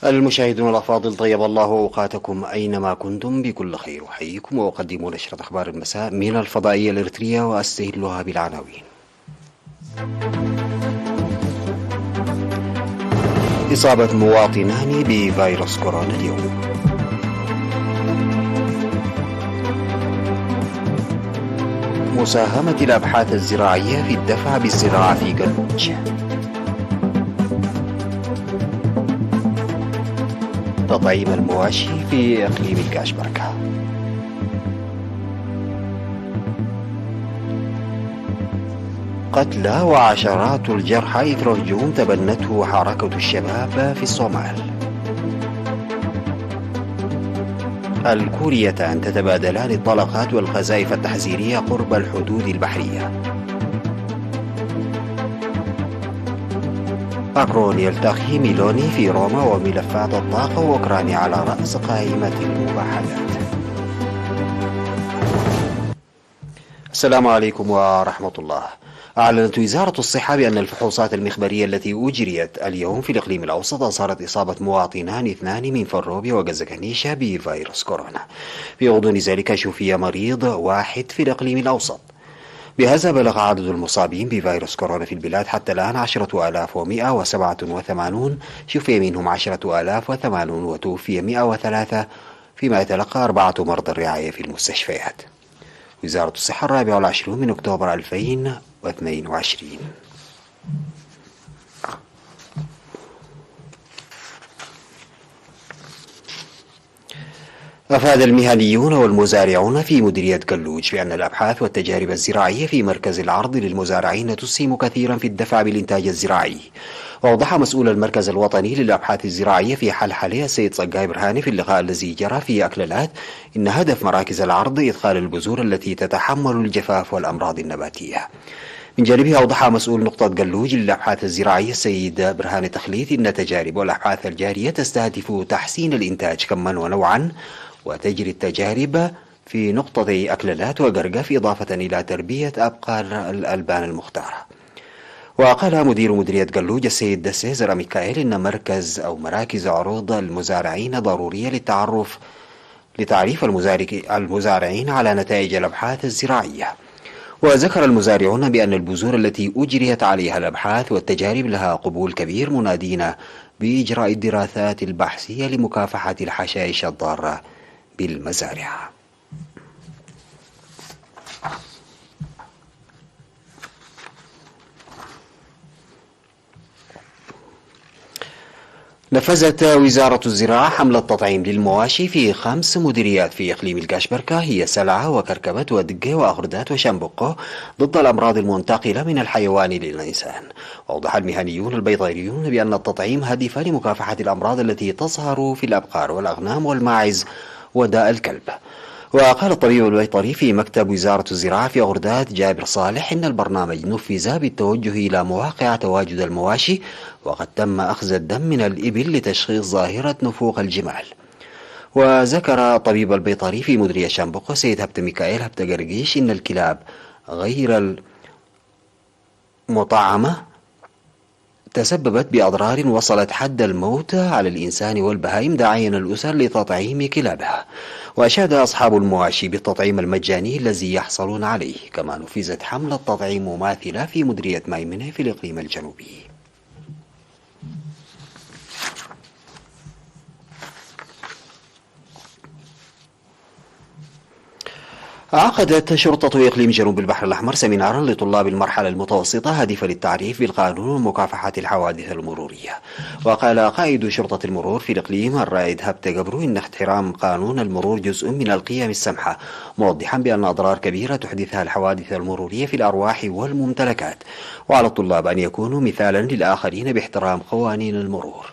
المشاهدون الأفاضل، طيب الله أوقاتكم أينما كنتم بكل خير. أحييكم وأقدم نشرة أخبار المساء من الفضائية الإريترية وأستهلها بالعناوين. إصابة مواطنان بفيروس كورونا اليوم. مساهمة الأبحاث الزراعية في الدفع بالزراعة في قلوج. تطعيم المواشي في إقليم الكاشبركة. قتلى وعشرات الجرحى إثر هجوم تبنته حركة الشباب في الصومال. الكوريتان تتبادلان الطلقات والقذائف التحذيرية قرب الحدود البحرية. ماكرون يلتقي ميلوني في روما وملفات الطاقة وأوكرانيا على رأس قائمة المباحثات. السلام عليكم ورحمة الله. أعلنت وزارة الصحة بأن الفحوصات المخبرية التي أجريت اليوم في الإقليم الأوسط أظهرت إصابة مواطنان 2 من فروبيا وغزكنيشا بفيروس كورونا. في غضون ذلك شفي مريض واحد في الإقليم الأوسط. بهذا بلغ عدد المصابين بفيروس كورونا في البلاد حتى الآن 10,187، شفي منهم 10,080 وتوفي 103، فيما يتلقى 4 مرضى الرعاية في المستشفيات. وزارة الصحة 24 من أكتوبر 2022. أفاد المهنيون والمزارعون في مديرية قلوج بأن الأبحاث والتجارب الزراعية في مركز العرض للمزارعين تسهم كثيرا في الدفع بالإنتاج الزراعي. وأوضح مسؤول المركز الوطني للأبحاث الزراعية في حلحلة السيد صقاي برهاني في اللقاء الذي جرى في أكللات إن هدف مراكز العرض إدخال البذور التي تتحمل الجفاف والأمراض النباتية. من جانبه أوضح مسؤول نقطة قلوج للأبحاث الزراعية السيد برهان تخليث إن تجارب والأبحاث الجارية تستهدف تحسين الإنتاج كما ونوعا، وتجري التجارب في نقطتي أكللات وقرقف إضافة إلى تربية أبقار الألبان المختارة. وقال مدير مديرية قلوج السيد سيزر ميكائيل إن مراكز عروض المزارعين ضرورية لتعريف المزارعين على نتائج الأبحاث الزراعية. وذكر المزارعون بأن البذور التي أجريت عليها الأبحاث والتجارب لها قبول كبير، منادين بإجراء الدراسات البحثية لمكافحة الحشائش الضارة بالمزارع. نفذت وزارة الزراعة حملة تطعيم للمواشي في 5 مديريات في إقليم الكاشبركة، هي سلعة وكركبة ودقة وأغردات وشنبقة، ضد الأمراض المنتقلة من الحيوان للإنسان. وأوضح المهنيون البيطريون بأن التطعيم هدف لمكافحة الأمراض التي تظهر في الأبقار والأغنام والماعز وداء الكلب. وقال الطبيب البيطري في مكتب وزارة الزراعة في أغردات جابر صالح إن البرنامج نفذ بالتوجه إلى مواقع تواجد المواشي، وقد تم أخذ الدم من الإبل لتشخيص ظاهرة نفوق الجمال. وذكر الطبيب البيطري في مديرية شنبقة سيد هبت ميكائيل هبت قرقيش إن الكلاب غير المطعمة تسببت بأضرار وصلت حد الموت على الإنسان والبهائم، داعيا الأسر لتطعيم كلابها. وأشاد أصحاب المواشي بالتطعيم المجاني الذي يحصلون عليه. كما نفذت حملة تطعيم مماثلة في مديرية ميمنة في الإقليم الجنوبي. عقدت شرطة إقليم جنوب البحر الأحمر سمينارا لطلاب المرحلة المتوسطة هادفا للتعريف بالقانون ومكافحة الحوادث المرورية. وقال قائد شرطة المرور في الإقليم الرائد هبت قبرو إن احترام قانون المرور جزء من القيم السمحة، موضحا بأن أضرار كبيرة تحدثها الحوادث المرورية في الأرواح والممتلكات، وعلى الطلاب أن يكونوا مثالا للآخرين باحترام قوانين المرور.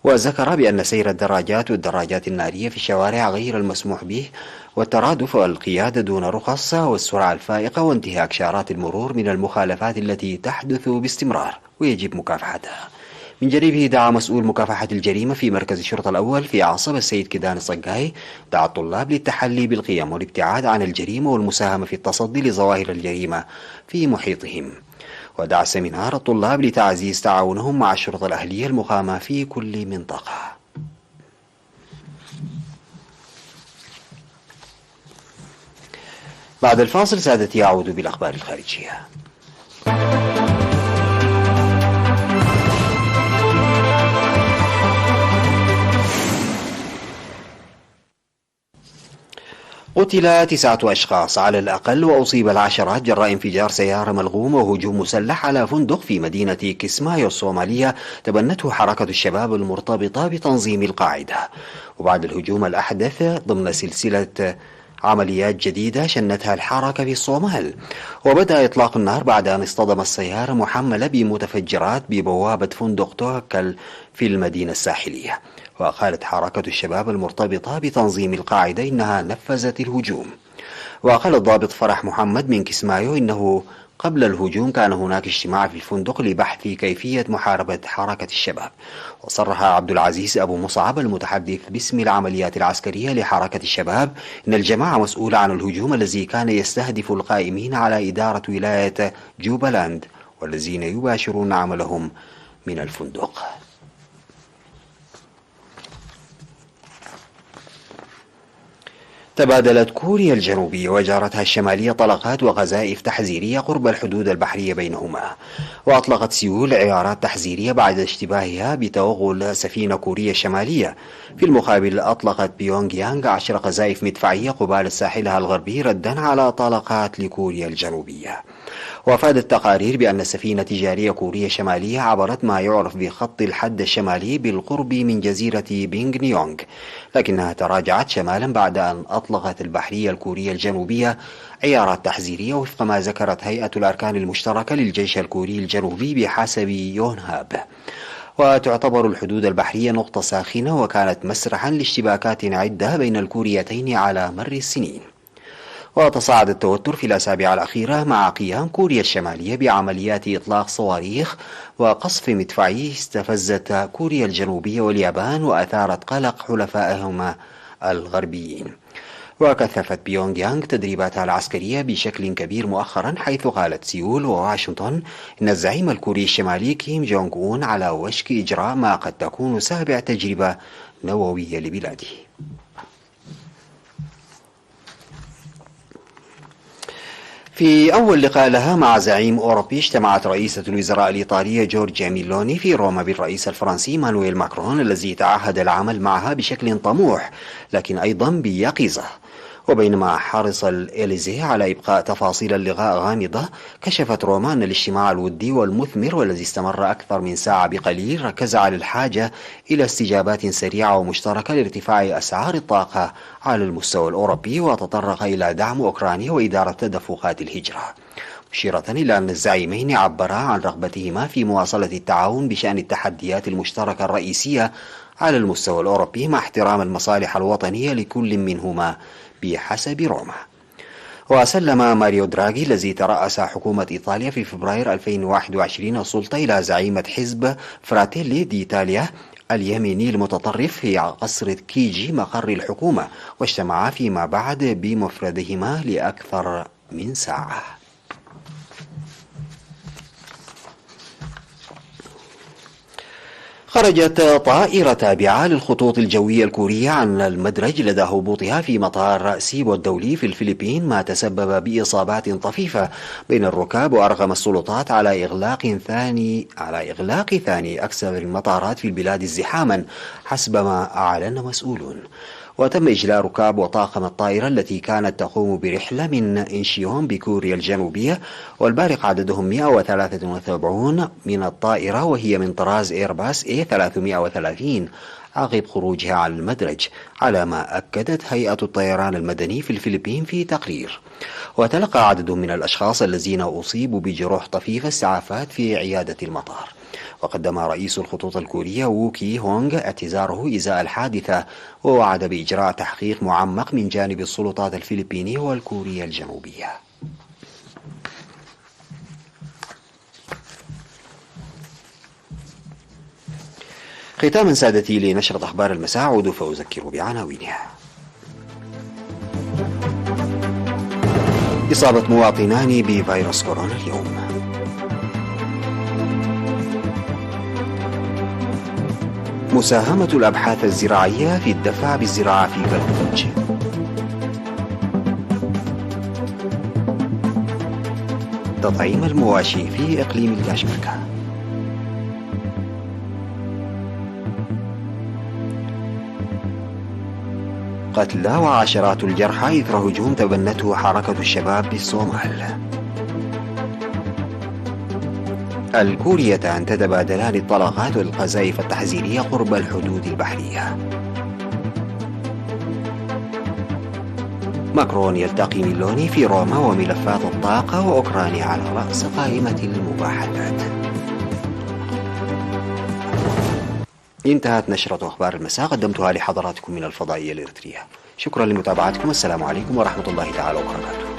وذكر بأن سير الدراجات والدراجات النارية في الشوارع غير المسموح به، والترادف والقيادة دون رخص والسرعة الفائقة وانتهاك شارات المرور من المخالفات التي تحدث باستمرار ويجب مكافحتها. من جانبه دعا مسؤول مكافحة الجريمة في مركز الشرطة الأول في عاصمة السيد كيدان صقاي دعا الطلاب للتحلي بالقيم والابتعاد عن الجريمة والمساهمة في التصدي لظواهر الجريمة في محيطهم. ودعا السمينار الطلاب لتعزيز تعاونهم مع الشرطة الأهلية المقامة في كل منطقة. بعد الفاصل سادتي يعود بالأخبار الخارجية. قتل 9 أشخاص على الأقل وأصيب العشرات جراء انفجار سيارة ملغومة وهجوم مسلح على فندق في مدينة كيسمايو الصومالية تبنته حركة الشباب المرتبطة بتنظيم القاعدة. وبعد الهجوم الأحدث ضمن سلسلة عمليات جديدة شنتها الحركة في الصومال، وبدأ إطلاق النار بعد أن اصطدم السيارة محملة بمتفجرات ببوابة فندق توكل في المدينة الساحلية. وقالت حركة الشباب المرتبطة بتنظيم القاعدة إنها نفذت الهجوم. وقال الضابط فرح محمد من كيسمايو إنه قبل الهجوم كان هناك اجتماع في الفندق لبحث كيفية محاربة حركة الشباب. وصرح عبد العزيز أبو مصعب المتحدث باسم العمليات العسكرية لحركة الشباب إن الجماعة مسؤولة عن الهجوم الذي كان يستهدف القائمين على إدارة ولاية جوبالاند والذين يباشرون عملهم من الفندق. تبادلت كوريا الجنوبية وجارتها الشمالية طلقات وقذائف تحذيرية قرب الحدود البحرية بينهما. وأطلقت سيول عيارات تحذيرية بعد اشتباهها بتوغل سفينة كوريا الشمالية. في المقابل أطلقت بيونغ يانغ 10 قذائف مدفعية قبالة ساحلها الغربي ردا على طلقات لكوريا الجنوبية. وأفادت تقارير بأن سفينة تجارية كورية شمالية عبرت ما يعرف بخط الحد الشمالي بالقرب من جزيرة بينغ نيونغ، لكنها تراجعت شمالا بعد أن أطلقت البحرية الكورية الجنوبية عيارات تحذيرية وفق ما ذكرت هيئة الأركان المشتركة للجيش الكوري الجنوبي بحسب يونهاب. وتعتبر الحدود البحرية نقطة ساخنة وكانت مسرحا لاشتباكات عدة بين الكوريتين على مر السنين. وتصاعد التوتر في الأسابيع الأخيرة مع قيام كوريا الشمالية بعمليات إطلاق صواريخ وقصف مدفعي استفزت كوريا الجنوبية واليابان وأثارت قلق حلفائهما الغربيين. وكثفت بيونغ يانغ تدريباتها العسكرية بشكل كبير مؤخرا، حيث قالت سيول وواشنطن إن الزعيم الكوري الشمالي كيم جونغ أون على وشك إجراء ما قد تكون سابع تجربة نووية لبلاده. في أول لقاء لها مع زعيم أوروبي اجتمعت رئيسة الوزراء الإيطالية جورجيا ميلوني في روما بالرئيس الفرنسي مانويل ماكرون الذي تعهد العمل معها بشكل طموح لكن أيضا بيقظة. وبينما حرص الإليزيه على إبقاء تفاصيل اللقاء غامضة، كشفت روما أن الاجتماع الودي والمثمر والذي استمر أكثر من ساعة بقليل ركز على الحاجة إلى استجابات سريعة ومشتركة لارتفاع أسعار الطاقة على المستوى الأوروبي، وتطرق إلى دعم أوكرانيا وإدارة تدفقات الهجرة، مشيرة إلى أن الزعيمين عبرا عن رغبتهما في مواصلة التعاون بشأن التحديات المشتركة الرئيسية على المستوى الأوروبي مع احترام المصالح الوطنية لكل منهما بحسب روما. وسلم ماريو دراغي الذي ترأس حكومة إيطاليا في فبراير 2021 السلطة إلى زعيمة حزب فراتيلي دي إيطاليا اليميني المتطرف في قصر كيجي مقر الحكومة، واجتمعا فيما بعد بمفردهما لأكثر من ساعة. خرجت طائرة تابعة للخطوط الجوية الكورية عن المدرج لدى هبوطها في مطار سيبو الدولي في الفلبين، ما تسبب بإصابات طفيفة بين الركاب، وأرغم السلطات على إغلاق ثاني أكثر المطارات في البلاد ازدحاما حسب ما أعلن مسؤولون. وتم إجلاء ركاب وطاقم الطائرة التي كانت تقوم برحلة من إنشيون بكوريا الجنوبية، والبارق عددهم 173 من الطائرة، وهي من طراز إيرباص A330 عقب خروجها عن المدرج، على ما أكدت هيئة الطيران المدني في الفلبين في تقرير. وتلقى عدد من الأشخاص الذين أصيبوا بجروح طفيفة إسعافات في عيادة المطار. وقدم رئيس الخطوط الكورية وو كي هونغ اعتذاره إزاء الحادثة، ووعد بإجراء تحقيق معمق من جانب السلطات الفلبينية والكورية الجنوبية. ختاما سادتي لنشرة أخبار المساء أعود فأذكر بعناوينها. إصابة مواطنان بفيروس كورونا اليوم. مساهمة الأبحاث الزراعية في الدفع بالزراعة في كالوجه. تطعيم المواشي في إقليم الباشمكة. قتلى وعشرات الجرحى إثر هجوم تبنته حركة الشباب بالصومال. الكوريتان تتبادلان الطلقات والقذائف التحذيرية قرب الحدود البحرية. ماكرون يلتقي ميلوني في روما وملفات الطاقة وأوكرانيا على رأس قائمة المباحثات. انتهت نشرة أخبار المساء، قدمتها لحضراتكم من الفضائية الإريترية. شكرا لمتابعتكم، السلام عليكم ورحمة الله تعالى وبركاته.